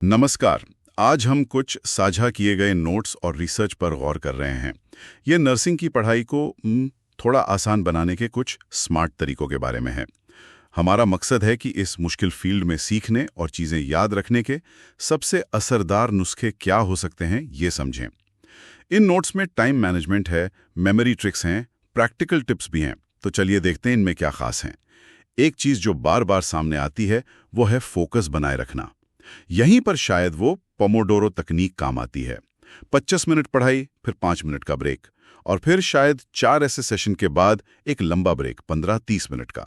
नमस्कार। आज हम कुछ साझा किए गए नोट्स और रिसर्च पर गौर कर रहे हैं। ये नर्सिंग की पढ़ाई को थोड़ा आसान बनाने के कुछ स्मार्ट तरीकों के बारे में है। हमारा मकसद है कि इस मुश्किल फील्ड में सीखने और चीज़ें याद रखने के सबसे असरदार नुस्खे क्या हो सकते हैं, ये समझें। इन नोट्स में टाइम मैनेजमेंट है, मेमोरी ट्रिक्स हैं, प्रैक्टिकल टिप्स भी हैं। तो चलिए देखते हैं इनमें क्या खास हैं। एक चीज़ जो बार बार सामने आती है वो है फोकस बनाए रखना। यहीं पर शायद वो पोमोडोरो तकनीक काम आती है। 25 मिनट पढ़ाई, फिर 5 मिनट का ब्रेक, और फिर शायद 4 ऐसे सेशन के बाद एक लंबा ब्रेक 15-30 मिनट का।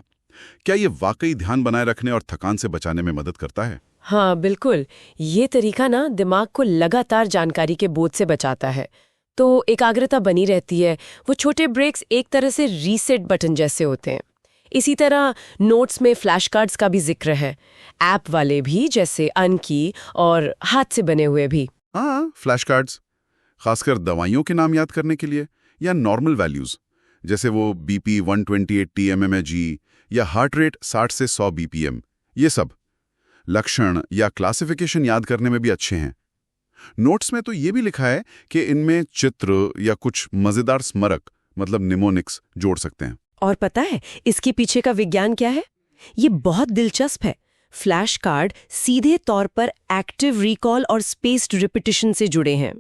क्या ये वाकई ध्यान बनाए रखने और थकान से बचाने में मदद करता है? हाँ बिल्कुल। ये तरीका ना दिमाग को लगातार जानकारी के बोझ से बचाता है, तो एकाग्रता बनी रहती है। वो छोटे ब्रेक्स एक तरह से रीसेट बटन जैसे होते हैं। इसी तरह नोट्स में फ्लैश कार्ड्स का भी जिक्र है, ऐप वाले भी, जैसे अनकी, और हाथ से बने हुए भी। हाँ, फ्लैश कार्ड्स, खासकर दवाइयों के नाम याद करने के लिए, या नॉर्मल वैल्यूज जैसे वो बीपी 128 mmHg या हार्ट रेट 60 से 100 bpm। ये सब लक्षण या क्लासिफिकेशन याद करने में भी अच्छे हैं। नोट्स में तो ये भी लिखा है कि इनमें चित्र या कुछ मजेदार स्मरक, मतलब निमोनिक्स, जोड़ सकते हैं। और पता है इसके पीछे का विज्ञान क्या है? ये बहुत दिलचस्प है। फ्लैश कार्ड सीधे तौर पर एक्टिव रिकॉल और स्पेस्ड रिपीटिशन से जुड़े हैं।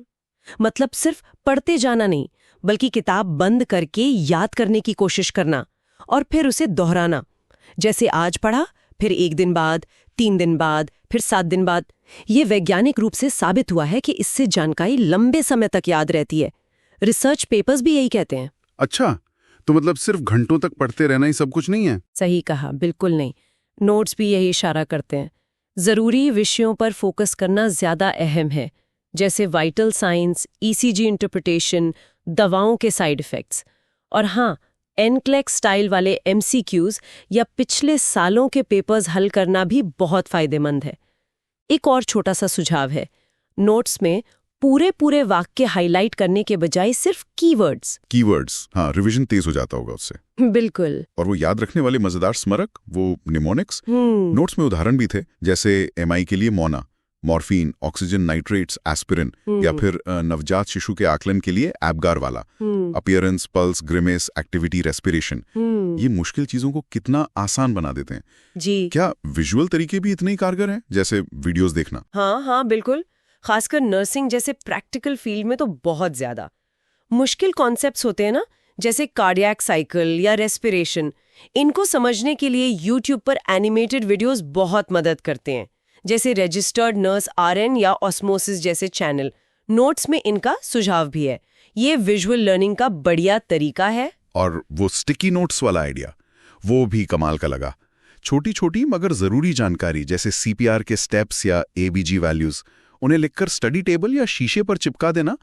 मतलब सिर्फ पढ़ते जाना नहीं, बल्कि किताब बंद करके याद करने की कोशिश करना और फिर उसे दोहराना। जैसे आज पढ़ा, फिर 1 दिन बाद, 3 दिन बाद, फिर 7 दिन बाद। ये वैज्ञानिक रूप से साबित हुआ है कि इससे जानकारी लंबे समय तक याद रहती है। रिसर्च पेपर्स भी यही कहते हैं। अच्छा, तो मतलब सिर्फ घंटों तक पढ़ते रहना ही सब कुछ नहीं है? सही कहा, बिल्कुल नहीं। नोट्स भी यही इशारा करते हैं। जरूरी विषयों पर फोकस करना ज्यादा अहम है, जैसे वाइटल साइंस, ईसीजी इंटरप्रिटेशन, दवाओं के साइड इफेक्ट्स। और हाँ, एनक्लेक स्टाइल वाले एमसीक्यूज या पिछले सालों के पेपर्स हल करना भी बहुत फायदेमंद है। एक और छोटा सा सुझाव है, नोट्स में पूरे वाक्य हाईलाइट करने के बजाय सिर्फ कीवर्ड्स। हाँ, रिवीजन तेज हो जाता होगा उससे। बिल्कुल। और वो याद रखने वाले मजेदार स्मरक, वो निमोनिक्स, नोट्स में उदाहरण भी थे, जैसे एमआई के लिए Mona, morphine, oxygen nitrates, aspirin, या फिर नवजात शिशु के आकलन के लिए एबगार वाला, appearance, pulse, grimace, activity, respiration. ये मुश्किल चीजों को कितना आसान बना देते हैं। जी। क्या विजुअल तरीके भी इतने ही कारगर हैं, जैसे वीडियोस देखना? हाँ बिल्कुल। खासकर नर्सिंग जैसे प्रैक्टिकल फील्ड में तो बहुत ज्यादा। मुश्किल कॉन्सेप्ट्स होते हैं ना, जैसे कार्डियक साइकिल या रेस्पिरेशन, इनको समझने के लिए यूट्यूब पर एनिमेटेड वीडियोस बहुत मदद करते हैं, जैसे रजिस्टर्ड नर्स आरएन या ऑस्मोसिस जैसे चैनल। नोट्स में इनका सुझाव भी है। ये विजुअल लर्निंग का बढ़िया तरीका है। और वो स्टिकी नोट्स वाला आइडिया, वो भी कमाल का लगा। छोटी छोटी मगर जरूरी जानकारी, जैसे सीपीआर के स्टेप्स या एबीजी वैल्यूज, उन्हें लिखकर स्टडी टेबल या शीशे पर चिपका देना।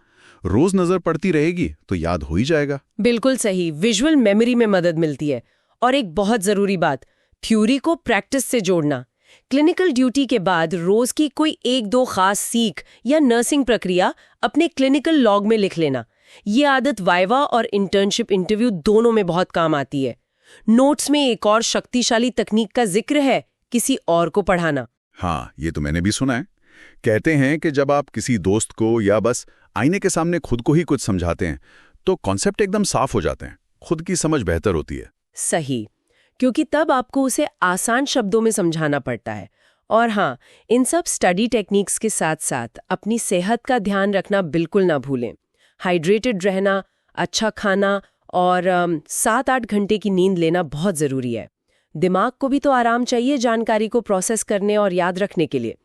रोज नजर पड़ती रहेगी तो याद हो ही जाएगा। बिल्कुल सही, विजुअल मेमोरी में मदद मिलती है। और एक बहुत जरूरी बात, थ्योरी को प्रैक्टिस से जोड़ना। क्लिनिकल ड्यूटी के बाद रोज की कोई 1-2 खास सीख या नर्सिंग प्रक्रिया अपने क्लिनिकल लॉग में लिख लेना। ये आदत वाइवा और इंटर्नशिप इंटरव्यू दोनों में बहुत काम आती है। नोट्स में एक और शक्तिशाली तकनीक का जिक्र है, किसी और को पढ़ाना। हाँ, ये तो मैंने भी सुना है। कहते हैं कि जब आप किसी दोस्त को या बस आईने के सामने खुद को ही कुछ समझाते हैं तो कॉन्सेप्ट एकदम साफ हो जाते हैं, खुद की समझ बेहतर होती है। सही, क्योंकि तब आपको उसे आसान शब्दों में समझाना पड़ता है। और हाँ, इन सब स्टडी टेक्निक्स के साथ साथ अपनी सेहत का ध्यान रखना बिल्कुल ना भूलें। हाइड्रेटेड रहना, अच्छा खाना और 7-8 घंटे की नींद लेना बहुत ज़रूरी है। दिमाग को भी तो आराम चाहिए जानकारी को प्रोसेस करने और याद रखने के लिए।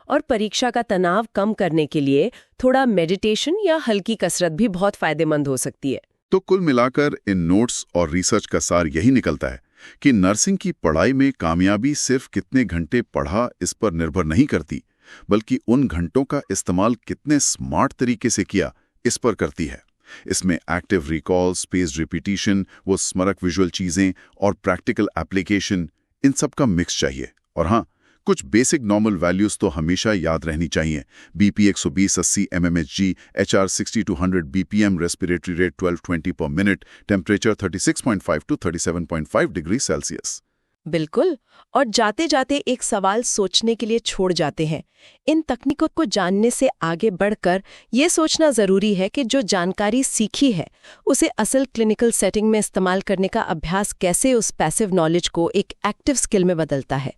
और परीक्षा का तनाव कम करने के लिए थोड़ा मेडिटेशन या हल्की कसरत भी बहुत फायदेमंद हो सकती है। तो कुल मिलाकर इन नोट्स और रिसर्च का सार यही निकलता है कि नर्सिंग की पढ़ाई में कामयाबी सिर्फ कितने घंटे पढ़ा इस पर निर्भर नहीं करती, बल्कि उन घंटों का इस्तेमाल कितने स्मार्ट तरीके से किया इस पर करती है। इसमें एक्टिव रिकॉल, स्पेस्ड रिपीटिशन, वो स्मरक विजुअल चीजें और प्रैक्टिकल एप्लीकेशन, इन सब का मिक्स चाहिए। और हाँ, कुछ बेसिक नॉर्मल वैल्यूज तो हमेशा याद रहनी चाहिए। BP 120-80 mmHg, HR 60-100 bpm, respiratory rate 12-20 per minute, temperature 36.5 to 37.5 degree Celsius. बिल्कुल। और जाते जाते एक सवाल सोचने के लिए छोड़ जाते हैं। इन तकनीकों को जानने से आगे बढ़कर ये सोचना ज़रूरी है कि जो जानकारी सीखी है उसे असल क्लिनिकल सेटिंग में इस्तेमाल करने का अभ्यास कैसे उस पैसिव नॉलेज को एक एक्टिव स्किल में बदलता है।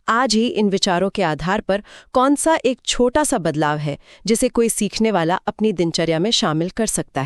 आज ही इन विचारों के आधार पर कौन सा एक छोटा सा बदलाव है जिसे कोई सीखने वाला अपनी दिनचर्या में शामिल कर सकता है।